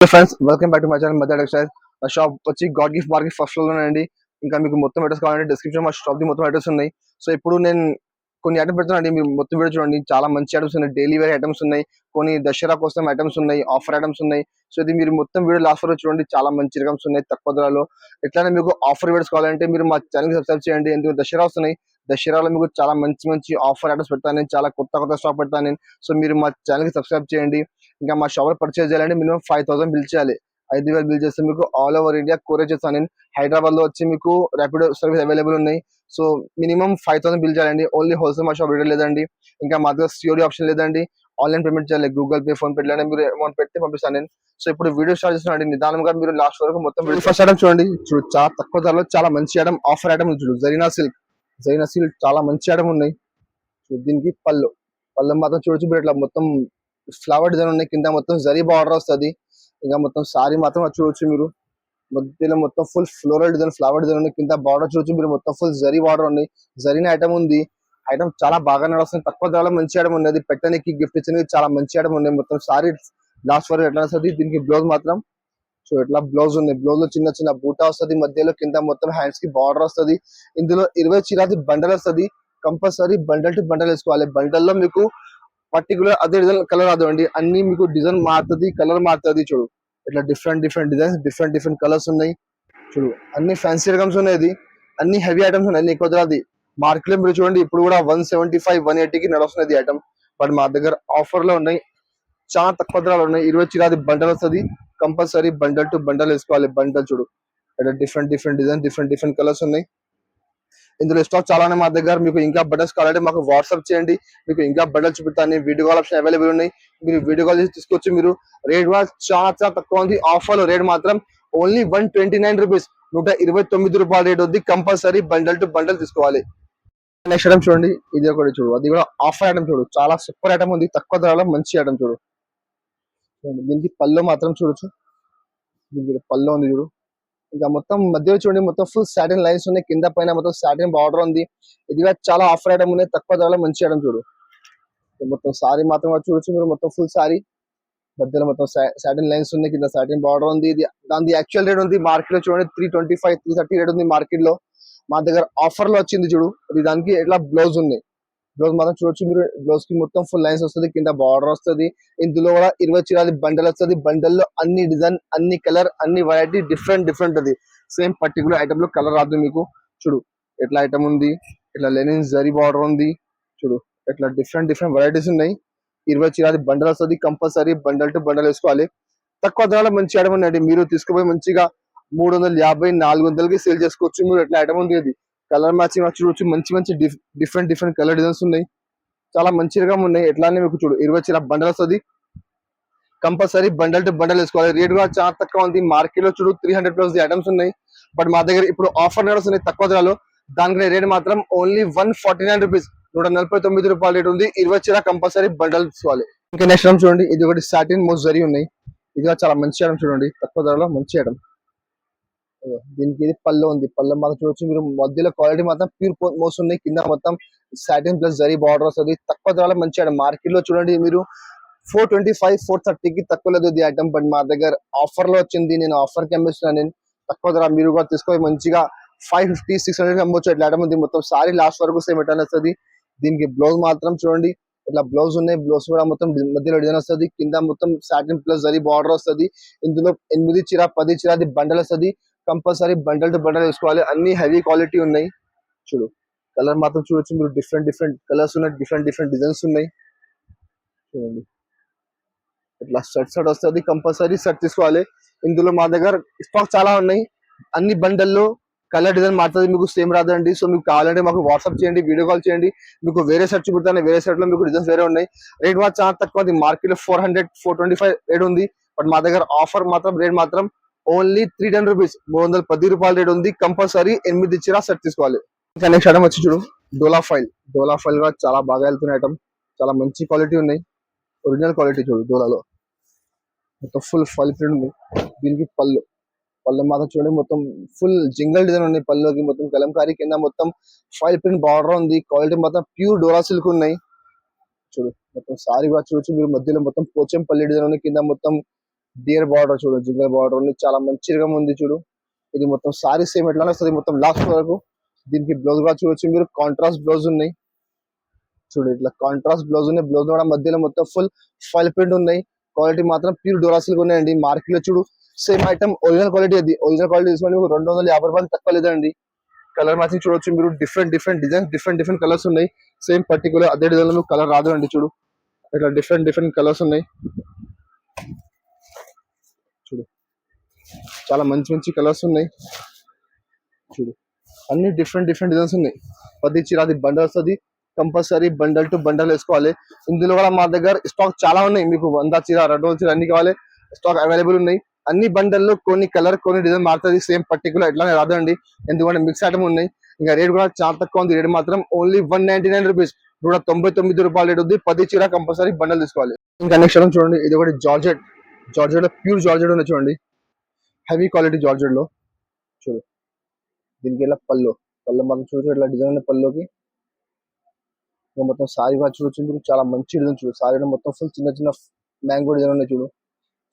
Friends welcome back to my channel Method Textile. మా shop వచ్చి God Gift Market first floor లోనండి. ఇంకా మీకు మొత్తం అడ్రస్ కావాలంటే డిస్క్రిప్షన్ మా షాప్ ది మొత్తం అడ్రస్ ఉన్నాయి. సో ఇప్పుడు నేను కొన్ని ఐటమ్స్ పెడుతున్నానండి. మీరు మొత్తం వీడియో చూడండి. చాలా మంచి ఐటమ్స్ ఉన్నాయి, డైలీ వేర్ ఐటమ్స్ ఉన్నాయి, కొన్ని దసరా కోసం ఐటమ్స్ ఉన్నాయి, ఆఫర్ ఐటమ్స్ ఉన్నాయి. సో ఇది మీరు మొత్తం వీడియో లాస్ట్ వరకు చూడండి. చాలా మంచి ఐటమ్స్ ఉన్నాయి తక్కువ ధరలో. ఎట్లనే మీకు ఆఫర్ వీడియోస్ కావాలంటే మీరు మా ఛానల్ సబ్స్క్రైబ్ చేయండి. ఎందుకు దసరా వస్తున్నాయి, దసరాలో మీకు చాలా మంచి మంచి ఆఫర్ ఐటమ్స్ పెడతాను నేను, చాలా కొత్త కొత్త స్టాక్ పెడతాను నేను. సో మీరు మా ఛానల్ సబ్స్క్రైబ్ చేయండి. ఇంకా మా షాప్ లో పర్చేజ్ చేయాలంటే మినిమం 5,000 బిల్ చేయాలి. 5,000 బిల్ చేస్తే మీకు ఆల్ ఓవర్ ఇండియా కొరియర్ చేస్తాను నేను. హైదరాబాద్ లో వచ్చి మీకు ర్యాపిడో సర్వీస్ అవైలబుల్ ఉన్నాయి. సో మినిమం 5,000 బిల్ చేయాలండి. ఓన్లీ హోల్సేల్ మా షాప్ రిటైల్ లేదండి. ఇంకా మా దగ్గర సిఓడి ఆప్షన్ లేదండి. ఆన్లైన్ పేమెంట్ చేయాలి, గూగుల్ పే, ఫోన్ పే మీరు అమౌంట్ పెట్టి పంపిస్తాను నేను. సో ఇప్పుడు వీడియో స్టార్ట్ చేస్తున్నాండి. నిదానంగా మీరు లాస్ట్ వరకు మొత్తం వీడియో. ఫస్ట్ ఐటమ్ చూడండి. చూడు చాలా తక్కువ ధరలో చాలా మంచి ఐటమ్, ఆఫర్ ఐటమ్ చూడు. జరీనా సిల్క్ చాలా మంచి ఐటమ్ ఉన్నాయి. దీనికి పళ్ళు మాత్రం చూడొచ్చు. మీరు ఇట్లా మొత్తం ఫ్లవర్ డిజైన్ ఉన్నాయి, కింద మొత్తం జరీ బార్డర్ వస్తుంది. ఇంకా మొత్తం సారీ మాత్రం చూడొచ్చు మీరు. మధ్యలో మొత్తం full floral design, flower design ఉంది. కింద బార్డర్ చూడొచ్చు మీరు. మొత్తం ఫుల్ జరీ బార్డర్ ఉంది. జరీన ఐటమ్ ఉంది. ఐటమ్ చాలా బాగా నడుస్తుంది. తక్కువ ధరలో మంచి ఐటమ్ ఉన్నది. పెట్టడానికి గిఫ్ట్ ఇచ్చింది చాలా మంచి ఐటమ్ ఉన్నాయి. మొత్తం సారీ లాస్ట్ వరకు ఎట్లా వస్తుంది. దీనికి బ్లౌజ్ మాత్రం సో ఎట్లా బ్లౌజ్ ఉంది. బ్లౌజ్ లో చిన్న చిన్న బూటా వస్తుంది. మధ్యలో కింద మొత్తం హ్యాండ్స్ కి బార్డర్ వస్తుంది. ఇందులో 20 చీరాది బండల్ వస్తుంది. కంపల్సరీ బండల్ టు బండల్ వేసుకోవాలి. బండల్ లో మీకు పర్టికులర్ అదే డిజైన్ కలర్ రాదండి. అన్ని మీకు డిజైన్ మారుతుంది, కలర్ మారుతుంది. చూడు ఇట్లా different different designs, different different colours ఉన్నాయి. చూడు అన్ని ఫ్యాన్సీ ఐటమ్స్ ఉన్నాయి. అన్ని హెవీ ఐటమ్స్ ఉన్నాయి. అన్ని ఎక్కువ ధరది. మార్కెట్ లో మీరు చూడండి ఇప్పుడు కూడా 175, 180కి నడుస్తున్నది ఐటమ్. బట్ మా దగ్గర ఆఫర్ లో ఉన్నాయి. చాలా తక్కువ ధరలు ఉన్నాయి. 20 చీరాది బండల్ వస్తుంది. కంపల్సరీ బండల్ టు బండల్ వేసుకోవాలి. బండల్ చూడు ఇక్కడ different different design, different different colours ఉన్నాయి. ఇందులో స్టాక్ చాలానే మా దగ్గర. మీకు ఇంకా బటన్స్ కావాలంటే మాకు వాట్సాప్ చేయండి. మీకు ఇంకా బటన్స్ చూపిస్తాను. వీడియో కాల్ ఆప్షన్ అవైలబుల్ ఉన్నాయి. మీరు వీడియో కాల్ చేసి తీసుకోవచ్చు. మీరు రేట్ కూడా చాలా చాలా తక్కువ ఉంది. ఆఫర్ రేట్ మాత్రం ఓన్లీ 129 రూపీస్, 129 రూపాయల రేట్ ఉంది. కంపల్సరీ బండల్ టు బండల్ తీసుకోవాలి. నెక్స్ట్ ఐటమ్ చూడండి. ఇది ఒకటి చూడు, అది కూడా ఆఫర్ ఐటమ్ చూడు. చాలా సూపర్ ఐటమ్ ఉంది. తక్కువ ధరలో మంచి ఐటమ్ చూడు. దీనికి పళ్ళు మాత్రం చూడొచ్చు. దీనికి పళ్ళు ఉంది చూడు. ఇంకా మొత్తం మధ్యలో చూడండి, మొత్తం ఫుల్ సాటిన్ లైన్స్ ఉన్నాయి. కింద పైన మొత్తం సాటిన్ బార్డర్ ఉంది. ఇది చాలా ఆఫర్ ఐటమ్ ఉన్నాయి. తక్కువ ధరలో మంచి ఐటమ్ చూడు. మొత్తం సారీ మాత్రం చూడొచ్చు మీరు. మొత్తం ఫుల్ సారీ మధ్యలో మొత్తం సాటిన్ లైన్స్ ఉన్నాయి. కింద సాటిన్ బార్డర్ ఉంది. ఇది దాని యాక్చువల్ రేట్ ఉంది మార్కెట్ లో చూడండి 325, 330 రేట్ ఉంది మార్కెట్ లో. మా దగ్గర ఆఫర్ లో వచ్చింది చూడు. ఇది దానికి ఎట్లా బ్లౌజ్ ఉంది. బ్లౌజ్ మాత్రం చూడొచ్చు మీరు. బ్లౌజ్ కి మొత్తం ఫుల్ లైన్స్ వస్తుంది. కింద బార్డర్ వస్తుంది. ఇందులో కూడా 20 చీరాది బండల్ వస్తుంది. బండల్లో అన్ని డిజైన్, అన్ని కలర్, అన్ని వెరైటీ డిఫరెంట్ డిఫరెంట్ అది. సేమ్ పర్టికులర్ ఐటమ్ లో కలర్ రాదు మీకు. చూడు ఎట్లా ఐటమ్ ఉంది. ఇట్లా లెనిన్ జరీ బార్డర్ ఉంది. చూడు ఇట్లా డిఫరెంట్ డిఫరెంట్ వెరైటీస్ ఉన్నాయి. 20 చీరాది బండల్ వస్తుంది. కంపల్సరీ బండల్ టు బండల్ వేసుకోవాలి. తక్కువ ధరలో మంచి ఐటమ్ ఉన్నాయండి. మీరు తీసుకుపోయి మంచిగా 350, 400కి సేల్ చేసుకోవచ్చు. మీరు ఎట్లా ఐటమ్ ఉంది. అది కలర్ మ్యాచింగ్ చూడొచ్చు. మంచి మంచి డిఫరెంట్ డిఫరెంట్ కలర్ డిజైన్స్ ఉన్నాయి. చాలా మంచిగా ఉన్నాయి. ఎట్లానే మీకు చూడు 20 చీర బండల్ వస్తుంది. కంపల్సరీ బండల్ టు బండల్ వేసుకోవాలి. రేట్ కూడా చాలా తక్కువ ఉంది. మార్కెట్ లో చూడు 300+ ఐటమ్స్ ఉన్నాయి. బట్ మా దగ్గర ఇప్పుడు ఆఫర్ నడుస్తున్నాయి తక్కువ ధరలో. దానికి రేట్ మాత్రం ఓన్లీ 149 రూపీస్, 149 రూపాయల రేట్ ఉంది. 20 చీర కంపల్సరీ బండల్ తీసుకోవాలి. ఇంకా నెక్స్ట్ ఐటమ్ చూడండి. ఇది ఒకటి సాటిన్ మోస్ జరీ ఉన్నాయి. ఇది చాలా మంచి ఐటమ్ చూడండి. తక్కువ ధరలో మంచి ఐటమ్. దీనికి ఇది పళ్ళు ఉంది. పళ్ళు మాత్రం చూడొచ్చు మీరు. మధ్యలో క్వాలిటీ మాత్రం ప్యూర్ మోస్ ఉన్నాయి. కింద మొత్తం సాటిన్ ప్లస్ జరీ బార్డర్ వస్తుంది. తక్కువ ధరలో మంచి ఐటమ్. మార్కెట్ లో చూడండి మీరు 425, 430కి తక్కువ లేదు ఇది ఐటమ్. బట్ మా దగ్గర ఆఫర్ లో వచ్చింది. నేను ఆఫర్ కి అమ్మిస్తున్నాను. నేను తక్కువ ధర. మీరు కూడా తీసుకొని మంచిగా 550, 600 అమ్మొచ్చు. ఇట్లా ఐటమ్ ఉంది. మొత్తం సారీ లాస్ట్ వరకు సేమ్ ఎట్లా వస్తుంది. దీనికి బ్లౌజ్ మాత్రం చూడండి ఇట్లా బ్లౌజ్ ఉన్నాయి. బ్లౌజ్ కూడా మొత్తం మధ్యలో డిజైన్ వస్తుంది. కింద మొత్తం సాటిన్ ప్లస్ జరీ బార్డర్ వస్తుంది. ఇందులో 8 చీర, 10 చీర బండల్ వస్తుంది. కంపల్సరీ బండల్ టు బండల్ వేసుకోవాలి. అన్ని హెవీ క్వాలిటీ ఉన్నాయి. చూడు కలర్ మాత్రం చూడొచ్చు మీరు. డిఫరెంట్ డిఫరెంట్ కలర్స్ ఉన్నాయి. డిఫరెంట్ డిఫరెంట్ డిజైన్స్ ఉన్నాయి. చూడండి ఇట్లా షర్ట్ వస్తుంది. కంపల్సరీ షర్ట్ తీసుకోవాలి. ఇందులో మా దగ్గర స్టాక్ చాలా ఉన్నాయి. అన్ని బండల్లో కలర్ డిజైన్ మారుతుంది. మీకు సేమ్ రాదండి. సో మీకు కావాలంటే మాకు వాట్సాప్ చేయండి, వీడియో కాల్ చేయండి. మీకు వేరే షర్ట్ చూపుతాను. వేరే షర్ట్ లో మీకు డిజైన్స్ వేరే ఉన్నాయి. రేట్ మాత్రం చాలా తక్కువ ఉంది. మార్కెట్ లో 400, 425 రేట్ ఉంది. బట్ మా దగ్గర ఆఫర్ మాత్రం రేట్ మాత్రం ఓన్లీ 310 రూపీస్, 310 రూపాయల రేట్ ఉంది. కంపల్సరీ 8 చీర షర్ట్ తీసుకోవాలి. ఇంకా నెక్స్ట్ ఐటమ్ వచ్చి చూడు డోలా ఫైల్. డోలా ఫైల్ కూడా చాలా బాగా వెళ్తున్న ఐటమ్. చాలా మంచి క్వాలిటీ ఉన్నాయి. ఒరిజినల్ క్వాలిటీ చూడు. డోలాలో మొత్తం ఫుల్ ఫైల్ ప్రింట్ ఉంది. దీనికి పళ్ళు మాత్రం చూడండి. మొత్తం ఫుల్ జింగల్ డిజైన్ ఉంది. పళ్ళుకి మొత్తం కలంకారీ, కింద మొత్తం ఫైల్ ప్రింట్ బార్డర్ ఉంది. క్వాలిటీ మొత్తం ప్యూర్ డోలా సిల్క్ ఉన్నాయి. చూడు మొత్తం సారీ కూడా చూడొచ్చు మీరు. మధ్యలో మొత్తం పోచంపల్లి డిజైన్ ఉంది. కింద మొత్తం డియర్ బార్డర్ చూడు, జింగల్ బార్డర్ ఉంది, చాలా మంచిగా ఉంది చూడు. ఇది మొత్తం సారీ సేమ్ ఎట్లానే వస్తుంది మొత్తం లాస్ట్ వరకు. దీనికి బ్లౌజ్ కూడా చూడొచ్చు మీరు, కాంట్రాస్ట్ బ్లౌజ్ ఉన్నాయి చూడు. ఇట్లా కాంట్రాస్ట్ బ్లౌజ్ ఉన్నాయి, బ్లౌజ్ కూడా మధ్యలో మొత్తం ఫుల్ ఫైల్ ప్రింట్ ఉన్నాయి. క్వాలిటీ మాత్రం ప్యూర్ డోరాసిల్ ఉన్నాయండి. మార్కెట్ లో చూడు సేమ్ ఐటమ్ ఒరిజినల్ క్వాలిటీ, అది ఒరిజినల్ క్వాలిటీ తీసుకొని మీకు 250 రూపాయలు తక్కువ లేదండి. కలర్ మ్యాచింగ్ చూడొచ్చు మీరు, different different designs, different different colours ఉన్నాయి. సేమ్ పర్టికులర్ అదే డిజైన్ లో కలర్ రాదు అండి చూడు. ఇట్లా డిఫరెంట్ డిఫరెంట్ కలర్స్ ఉన్నాయి చూడు, చాలా మంచి మంచి కలర్స్ ఉన్నాయి చూడు. అన్ని డిఫరెంట్ డిఫరెంట్ డిజైన్స్ ఉన్నాయి. ప్రతి చీర అది బండల్ వస్తుంది, కంపల్సరీ బండల్ టు బండల్ వేసుకోవాలి. ఇందులో కూడా మా దగ్గర స్టాక్ చాలా ఉన్నాయి, మీకు 100 చీర 200 చీర అన్ని కావాలి, స్టాక్ అవైలబుల్ ఉన్నాయి. అన్ని బండల్లో కొన్ని కలర్ కొన్ని డిజైన్ మారుతుంది, సేమ్ పర్టికులర్ ఎట్లానే రాదండి. ఎందుకంటే మిక్స్ ఐటమ్ ఉన్నాయి. ఇంకా రేట్ కూడా చాలా తక్కువ ఉంది. రేట్ మాత్రం ఓన్లీ 199 రూపీస్, 199 రూపాయలు రేట్ ఉంది. 10 చీర కంపల్సరీ బండల్ తీసుకోవాలి. ఇంకా నెక్స్ట్ ఐటమ్ చూడండి, ఇది ఒకటి జార్జెట్. జార్జెట్ లో ప్యూర్ జార్జెట్ ఉంది చూడండి, హెవీ క్వాలిటీ జార్జెట్ లో చూడు. దీనికి ఇలా పళ్ళు పళ్ళు మనం చూసి ఇట్లా డిజైన్ ఉన్న పళ్ళుకి మొత్తం సారీ కూడా చూడొచ్చు మీరు, చాలా మంచి డిజైన్ చూడు. సారీ మొత్తం ఫుల్ చిన్న చిన్న మ్యాంగో డిజైన్ ఉన్నాయి చూడు,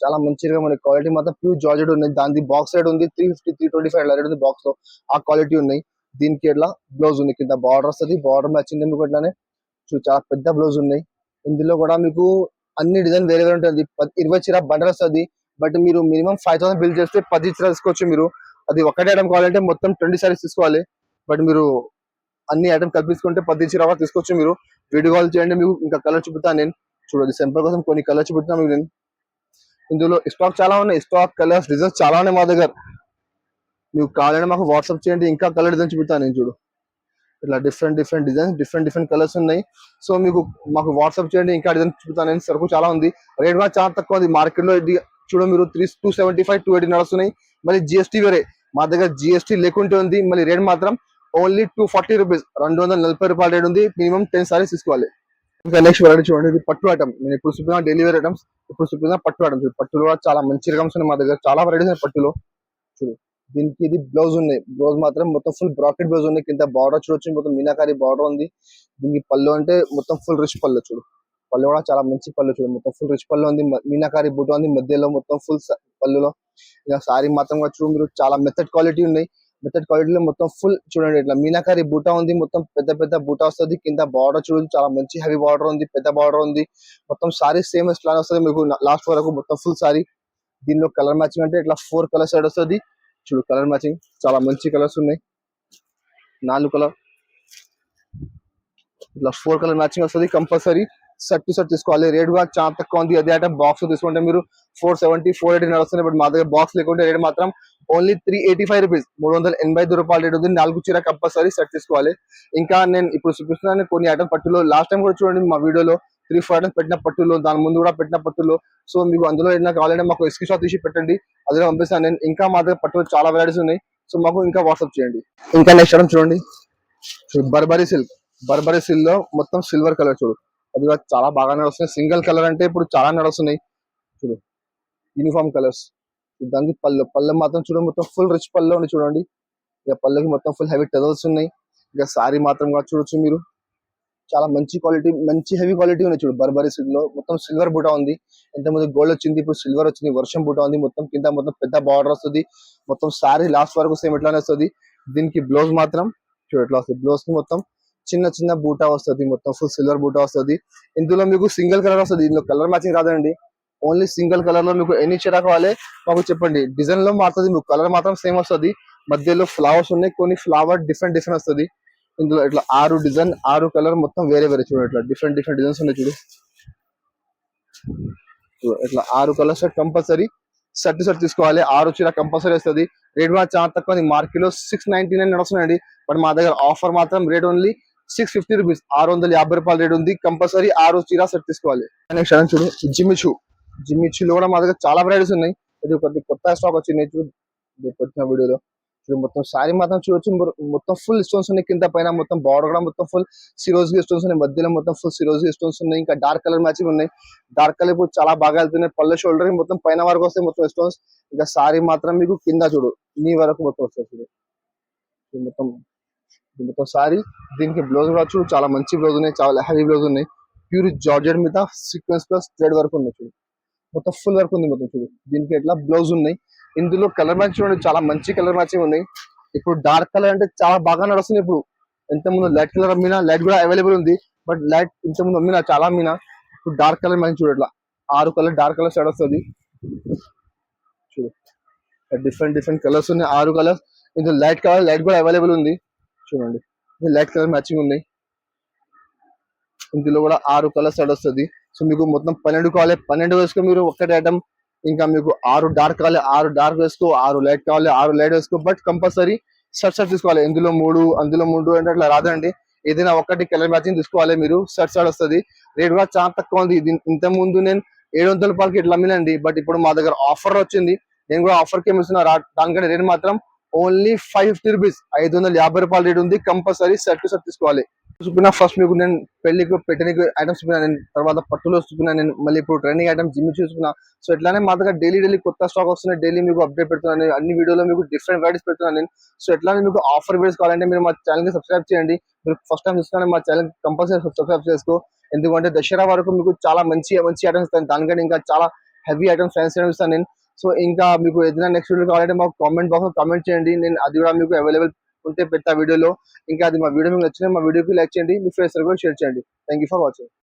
చాలా మంచిగా మన క్వాలిటీ మాత్రం ప్యూర్ జార్జెట్ ఉంది. దాని బాక్స్ రేట్ ఉంది 350 325 రేట్ ఉంది బాక్స్ లో, ఆ క్వాలిటీ ఉన్నాయి. దీనికి ఎట్లా బ్లౌజ్ ఉంది, కింద బార్డర్ వస్తుంది, బార్డర్ మ్యాచింగ్ ఎందుకు అట్లానే చూడు, చాలా పెద్ద బ్లౌజ్ ఉన్నాయి. ఇందులో కూడా మీకు అన్ని డిజైన్ వేరే వేరే ఉంటుంది. 20 చీర బండల్ వస్తుంది. బట్ మీరు మినిమం 5000 బిల్ చేస్తే 10 చీర తీసుకోవచ్చు మీరు. అది ఒకటే ఐటమ్ కావాలంటే మొత్తం 20 సారీస్ తీసుకోవాలి. బట్ మీరు అన్ని ఐటమ్ కల్పించుకుంటే 10 చీర తీసుకోవచ్చు మీరు. వీడియో కాల్ చేయండి, మీకు ఇంకా కలర్ చూపుతాను నేను. చూడండి సింపుల్ కోసం కొన్ని కలర్ చూపుతాను మీకు నేను. ఇందులో స్టాక్ చాలా ఉన్నాయి, స్టాక్ కలర్స్ డిజైన్స్ చాలా ఉన్నాయి మా దగ్గర. మీకు కావాలంటే మాకు వాట్సాప్ చేయండి, ఇంకా కలర్ డిజైన్ చూపుతాను నేను చూడు. ఇట్లా different different designs, different different colours ఉన్నాయి. సో మీకు మాకు వాట్సాప్ చేయండి, ఇంకా డిజైన్ చూపుతాను నేను. సరుకు చాలా ఉంది, రేట్ కూడా చాలా తక్కువ ఉంది. మార్కెట్ లో ఇది చూడ మీరు 275 280 నడుస్తున్నాయి. మళ్ళీ జిఎస్టీ వేరే, మా దగ్గర జిఎస్టీ లేకుంటే ఉంది. మళ్ళీ రేట్ మాత్రం ఓన్లీ 240 రూపీస్, 240 రూపాయల రేట్ ఉంది. మినిమం 10 సారీస్ తీసుకోవాలి. ఇంకా నెక్స్ట్ వెరైటీ చూడండి, ఇది పట్టు ఐటమ్. నేను ఇప్పుడు చూపిన డైలీ వేర్ ఐటమ్స్, ఇప్పుడు చూపిన పట్టు ఐటమ్స్. పట్టులో కూడా చాలా మంచి రకమ్స్ ఉన్నాయి మా దగ్గర, చాలా వెరైటీస్ ఉన్నాయి పట్టులో చూడు. దీనికి ఇది బ్లౌజ్ ఉన్నాయి, బ్లౌజ్ మాత్రం మొత్తం ఫుల్ బ్రాకెట్ బ్లౌజ్ ఉంది. కింద బార్డర్ చూడొచ్చు, మొత్తం మీనాకారి బార్డర్ ఉంది. దీనికి పళ్ళు అంటే మొత్తం ఫుల్ రిచ్ పళ్ళు చూడు. పళ్ళు కూడా చాలా మంచి పళ్ళు చూడు, మొత్తం ఫుల్ రిచ్ పళ్ళు ఉంది. మీనాకారి బూట ఉంది మధ్యలో, మొత్తం ఫుల్ పళ్ళులో. ఇక సారీ మాత్రం చూడు మీరు, చాలా మెథడ్ క్వాలిటీ ఉన్నాయి. మెథడ్ క్వాలిటీలో మొత్తం ఫుల్ చూడండి, ఇట్లా మీనాకారి బూటా ఉంది, మొత్తం పెద్ద పెద్ద బూటా వస్తుంది. కింద బార్డర్ చూడు, చాలా మంచి హెవీ బార్డర్ ఉంది, పెద్ద బార్డర్ ఉంది. మొత్తం సారీ సేమ్ ప్లాన్ వస్తుంది మీకు లాస్ట్ వరకు, మొత్తం ఫుల్ సారీ. దీనిలో కలర్ మ్యాచింగ్ అంటే ఇట్లా 4 కలర్ సైడ్ వస్తుంది చూడు. కలర్ మ్యాచింగ్ చాలా మంచి కలర్స్ ఉన్నాయి, 4 కలర్ ఇట్లా 4 కలర్ మ్యాచింగ్ వస్తుంది. కంపల్సరీ సెట్ టు సెట్ తీసుకోవాలి. రేట్ కూడా చాలా తక్కువ ఉంది. అదే ఐటమ్ బాక్స్ తీసుకుంటే మీరు 470 480 నడుస్తుంది. బట్ మా దగ్గర బాక్స్ లేకుంటే రేట్ మాత్రం ఓన్లీ 385 రూపీస్, 385 రూపాయల రేట్ ఉంది. 4 చీర కంపల్సరీ సెట్ తీసుకోవాలి. ఇంకా నేను ఇప్పుడు చూపిస్తున్నాను కొన్ని ఐటమ్ పట్టులో. లాస్ట్ టైం కూడా చూడండి మా వీడియోలో 3-4 ఐటమ్స్ పెట్టిన పట్టులో, దాని ముందు కూడా పెట్టిన పట్టులో. సో మీకు అందులో ఏదైనా కావాలంటే మాకు స్క్రీన్ షాట్ తీసి పెట్టండి, అదే పంపిస్తాను నేను. ఇంకా మా దగ్గర పట్టులో చాలా వెరైటీస్ ఉన్నాయి, సో మాకు ఇంకా వాట్సాప్ చేయండి. ఇంకా నెక్స్ట్ ఐటమ్ చూడండి, బర్బరీ సిల్క్. బర్బరీ సిల్క్ లో మొత్తం సిల్వర్ కలర్ చూడు, అది కూడా చాలా బాగా నడుస్తుంది. సింగిల్ కలర్ అంటే ఇప్పుడు చాలా నడుస్తున్నాయి చూడు, యూనిఫామ్ కలర్స్. దానికి పళ్ళు పళ్ళు మాత్రం చూడండి, మొత్తం ఫుల్ రిచ్ పళ్ళు ఉంది చూడండి. ఇక పళ్ళకి మొత్తం ఫుల్ హెవీ టెజల్స్ ఉన్నాయి. ఇక సారీ మాత్రం కూడా చూడొచ్చు మీరు, చాలా మంచి క్వాలిటీ, మంచి హెవీ క్వాలిటీ ఉన్నాయి చూడు. బర్బరీ సిల్క్ లో మొత్తం సిల్వర్ బూటా ఉంది. ఇంతకుముందు గోల్డ్ వచ్చింది, ఇప్పుడు సిల్వర్ వచ్చింది. వర్షం బూటా ఉంది, మొత్తం కింద మొత్తం పెద్ద బార్డర్ వస్తుంది. మొత్తం సారీ లాస్ట్ వరకు సేమ్ ఇట్లానే వస్తుంది. దీనికి బ్లౌజ్ మాత్రం చూడు ఎట్లా వస్తుంది. బ్లౌజ్ కి మొత్తం చిన్న చిన్న బూటా వస్తుంది, మొత్తం ఫుల్ సిల్వర్ బూటా వస్తుంది. ఇందులో మీకు సింగిల్ కలర్ వస్తుంది, ఇందులో కలర్ మ్యాచింగ్ రాదండి. ఓన్లీ సింగిల్ కలర్ లో మీకు ఎన్ని చీర కావాలి మాకు చెప్పండి. డిజైన్ లో మారుతుంది, మీకు కలర్ మాత్రం సేమ్ వస్తుంది. మధ్యలో ఫ్లవర్స్ ఉన్నాయి, కొన్ని ఫ్లవర్ డిఫరెంట్ డిఫరెంట్ వస్తుంది. ఇందులో ఇట్లా 6 డిజైన్ 6 కలర్ మొత్తం వేరే వేరే చూడు. ఇట్లా డిఫరెంట్ డిఫరెంట్ డిజైన్స్ ఉన్నాయి చూడు. ఇట్లా 6 కలర్స్ కంపల్సరీ సెట్ సెట్ తీసుకోవాలి. 6 చీర కంపల్సరీ వస్తుంది. రేట్ కూడా చాలా తక్కువ, మార్కెట్ లో 699 నడుస్తున్నాయండి. బట్ మా దగ్గర ఆఫర్ మాత్రం రేట్ ఓన్లీ 650 రూపీస్, 650 రూపాయల రేట్ ఉంది. కంపల్సరీ 6 చీర సెట్ తీసుకోవాలి. నెక్స్ట్ చూడు, జిమ్మిచూ. జిమ్మిచూలో కూడా మా దగ్గర చాలా వెరైటీస్ ఉన్నాయి. ఇది కొత్త స్టాక్ వచ్చింది చూడు, పెట్టిన వీడియోలో చూడు. మొత్తం సారీ మాత్రం చూడొచ్చు, మొత్తం ఫుల్ స్టోన్స్ ఉన్నాయి. కింద పైన మొత్తం బార్డర్ కూడా మొత్తం ఫుల్ సిరోజీ స్టోన్స్ ఉన్నాయి. మధ్యలో మొత్తం ఫుల్ సిరోజీ స్టోన్స్ ఉన్నాయి. ఇంకా డార్క్ కలర్ మ్యాచింగ్ ఉన్నాయి. డార్క్ కలర్ ఇప్పుడు చాలా బాగా వెళ్తున్నాయి. పళ్ళు షోల్డర్ మొత్తం పైన వరకు వస్తాయి మొత్తం స్టోన్స్. ఇంకా సారీ మాత్రం మీకు కింద చూడు నీ వరకు మొత్తం వస్తుంది చూడు. మొత్తం మొత్తం సారీ. దీనికి బ్లౌజ్ కూడా చూడు, చాలా మంచి బ్లౌజ్ ఉన్నాయి, చాలా హెవీ బ్లౌజ్ ఉన్నాయి. ప్యూర్ జార్జెట్ మీద సీక్వెన్స్ ప్లస్ థ్రెడ్ వర్క్ ఉన్నాయి చూడు. మొత్తం ఫుల్ వర్క్ ఉంది మొత్తం చూడు. దీనికి ఎట్లా బ్లౌజ్ ఉన్నాయి. ఇందులో కలర్ మ్యాచ్ చూడండి, చాలా మంచి కలర్ మ్యాచింగ్ ఉన్నాయి. ఇప్పుడు డార్క్ కలర్ అంటే చాలా బాగా నడుస్తుంది ఇప్పుడు. ఇంత ముందు లైట్ కలర్ అమ్మినా, లైట్ కూడా అవైలబుల్ ఉంది. బట్ లైట్ ఇంత ముందు అమ్మినా, చాలా అమ్మినా. ఇప్పుడు డార్క్ కలర్ మ్యాచింగ్ చూడు ఇట్లా 6 కలర్ డార్క్ కలర్ షేడ్ వస్తుంది చూడు. డిఫరెంట్ డిఫరెంట్ కలర్స్ ఉన్నాయి, 6 కలర్స్. ఇందులో లైట్ కలర్, లైట్ కూడా అవైలబుల్ ఉంది చూడండి. ఇది లైట్ కలర్ మ్యాచింగ్ ఉన్నాయి. ఇందులో కూడా 6 కలర్స్ షేడ్ వస్తుంది. సో మీకు మొత్తం 12 కావాలి, 12 వేసుకో మీరు ఒక్కటి ఐటమ్. ఇంకా మీకు 6 డార్క్ కావాలి, 6 డార్క్ వేసుకో, 6 లైట్ కావాలి, 6 లైట్ వేసుకో. బట్ కంపల్సరీ షర్ట్ తీసుకోవాలి. ఇందులో 3, అందులో 3 అంటే అట్లా రాదండి. ఏదైనా ఒక్కటి కలర్ మ్యాచింగ్ తీసుకోవాలి మీరు. షర్ట్ వస్తుంది. రేట్ కూడా చాలా తక్కువ ఉంది. ఇంత ముందు నేను 700 రూపాయలకి ఇట్లా అమ్మినండి. బట్ ఇప్పుడు మా దగ్గర ఆఫర్ వచ్చింది. నేను కూడా ఆఫర్ కి ఏమిస్తున్నా, దానికంటే రేట్ మాత్రం ఓన్లీ 550 రూపీస్, 550 రూపాయల రేట్ ఉంది. కంపల్సరీ షర్ట్ తీసుకోవాలి. చూపిన ఫస్ట్ మీకు నేను పెళ్లికి పెట్టడానికి ఐటమ్స్ చూపినా, నేను తర్వాత పట్టులో చూపినా, నేను మళ్ళీ ఇప్పుడు ట్రెండింగ్ ఐటమ్స్ జిమ్ చూసుకున్నా. సో ఇట్లానే మా దగ్గర డైలీ కొత్త స్టాక్ వస్తున్నాయి. డైలీ మీకు అప్డేట్ పెడుతున్నాను. అన్ని వీడియోలో మీకు డిఫరెంట్ వెరైటీస్ పెడుతున్నాను నేను. సో ఎట్లానే మీకు ఆఫర్ వీడియోస్ కావాలంటే మీరు మా ఛానల్ కి సబ్స్క్రైబ్ చేయండి. మీరు ఫస్ట్ టైం చూస్తున్నా మా ఛానల్ కంపల్సరీ సబ్స్క్రైబ్ చేసుకో. ఎందుకంటే దసరా వరకు మీకు చాలా మంచి మంచి ఐటమ్స్ ఇస్తాను. దానికంటే ఇంకా చాలా హెవీ ఐటమ్స్, ఫ్యాన్సీ ఐటమ్స్ ఇస్తాను నేను. సో ఇంకా మీకు ఏదైనా నెక్స్ట్ వీడియో కావాలంటే మాకు కామెంట్ బాక్స్ లో కామెంట్ చేయండి. నేను అది కూడా మీకు అవైలబుల్ ఉంటే పెడతా వీడియోలో. ఇంకా అది మా వీడియో మీకు నచ్చిన మా వీడియోకి లైక్ చేయండి, మీ ఫ్రెండ్స్ కూడా షేర్ చేయండి. Thank you for watching.